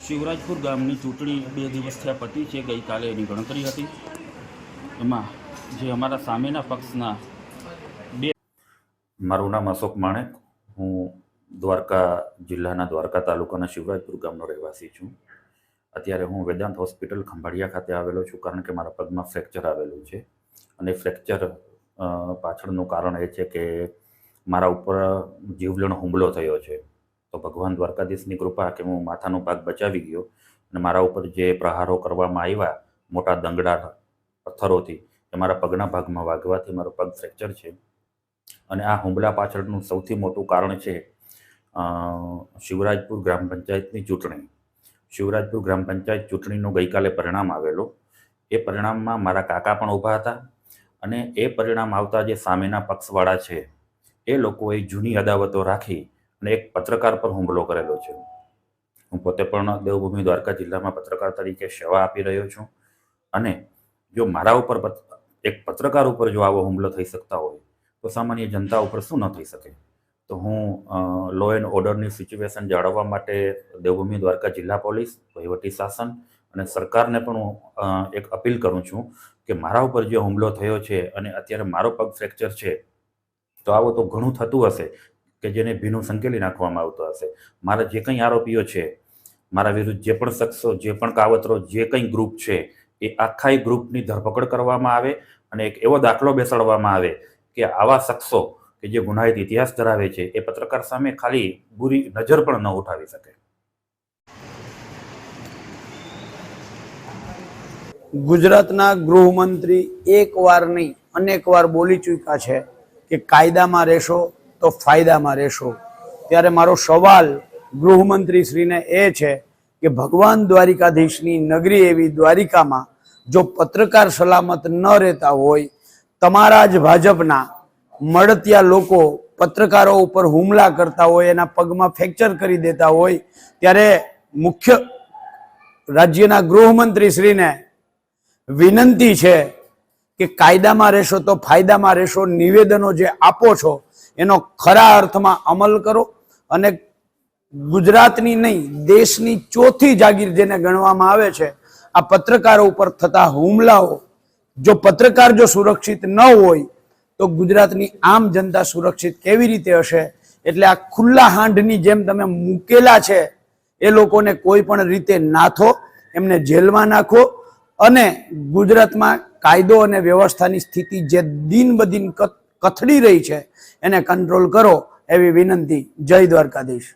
શિવરાજપુર ગામની ચૂંટણી 2 દિવસ થયા પતી છે। ગઈકાલે એની ગણતરી હતી। એમાં જે અમારા સામેના પક્ષના બે મારું નામ અશોક માણેક, હું દ્વારકા જિલ્લાના દ્વારકા તાલુકાના શિવરાજપુર ગામનો રહેવાસી છું। અત્યારે હું વેદાંત હોસ્પિટલ ખંભાળિયા ખાતે આવેલો છું, કારણ કે મારા પગમાં ફ્રેક્ચર આવેલું છે। અને ફ્રેક્ચર પાછળનું કારણ એ છે કે મારા ઉપર જીવલેણ હુમલો થયો છે। તો ભગવાન દ્વારકાધીશની કૃપા કે હું માથાનો ભાગ બચાવી ગયો, અને મારા ઉપર જે પ્રહારો કરવામાં આવ્યા મોટા દંગડા પથ્થરોથી, એ મારા પગના ભાગમાં વાગવાથી મારો પગ ફ્રેક્ચર છે। અને આ હુમલા પાછળનું સૌથી મોટું કારણ છે શિવરાજપુર ગ્રામ પંચાયતની ચૂંટણી। શિવરાજપુર ગ્રામ પંચાયત ચૂંટણીનું ગઈકાલે પરિણામ આવેલું। એ પરિણામમાં મારા કાકા પણ ઊભા હતા, અને એ પરિણામ આવતા જે સામેના પક્ષવાળા છે એ લોકોએ જૂની અદાવતો રાખી અને એક પત્રકાર પર હુમલો કરેલો છે। હું પોતે પણ દેવભૂમિ દ્વારકા જિલ્લામાં પત્રકાર તરીકે સેવા આપી રહ્યો છું, અને જો મારા ઉપર એક પત્રકાર ઉપર જો આવો હુમલો થઈ શકતા હોય તો સામાન્ય જનતા ઉપર શું ન થઈ શકે। તો હું લો એન્ડ ઓર્ડરની સિચ્યુએશન જાળવવા માટે દેવભૂમિ દ્વારકા જિલ્લા પોલીસ, વહીવટી શાસન અને સરકારને પણ હું એક અપીલ કરું છું કે મારા ઉપર જે હુમલો થયો છે અને અત્યારે મારો પગ ફ્રેક્ચર છે, તો આવો તો ઘણું થતું હશે કે જેને ભીનું સંકેલી નાખવામાં આવતો હશે। મારા જે કંઈ આરોપીઓ છે, મારા વિરુદ્ધ જે પણ શખ્સો, જે પણ કાવતરો, જે કંઈ ગ્રુપ છે, એ આખા ગ્રુપની ધરપકડ કરવામાં આવે અને એક એવો દાખલો બેસાડવામાં આવે કે આવા શખ્સો કે જે ગુનાહિત ઇતિહાસ ધરાવે છે એ પત્રકાર સામે ખાલી બુરી નજર પણ ન ઉઠાવી શકે। ગુજરાતના ગૃહમંત્રી એકવાર નહીં અનેકવાર બોલી ચૂક્યા છે કે કાયદામાં રહેશો તો ફાયદામાં રહેશો। ત્યારે મારો સવાલ ગૃહમંત્રી શ્રીને એ છે કે ભગવાન દ્વારિકાધીશની નગરી એવી દ્વારિકામાં જો પત્રકાર સલામત ન રહેતા હોય, તમારા જ ભાજપના મળતિયા લોકો પત્રકારો ઉપર હુમલા કરતા હોય, એના પગમાં ફ્રેક્ચર કરી દેતા હોય, ત્યારે મુખ્ય રાજ્યના ગૃહમંત્રી શ્રીને વિનંતી છે કે કાયદામાં રહેશો તો ફાયદામાં રહેશો, નિવેદનો જે આપો છો એનો ખરા અર્થમાં અમલ કરો, અને ગુજરાતની નહીં દેશની ચોથી જાગીર જેને ગણવામાં આવે છે આ પત્રકારો ઉપર થતા હુમલાઓ, જો પત્રકાર જો સુરક્ષિત ન હોય તો ગુજરાતની આમ જનતા સુરક્ષિત કેવી રીતે હશે? એટલે આ ખુલ્લા હાંડની જેમ તમે મૂકેલા છે એ લોકોને કોઈ પણ રીતે નાથો, એમને જેલમાં નાખો, અને ગુજરાતમાં કાયદો અને વ્યવસ્થાની સ્થિતિ જે દિન બદિન કથળી રહી છે એને કંટ્રોલ કરો, એવી વિનંતી। જય દ્વારકાધીશ।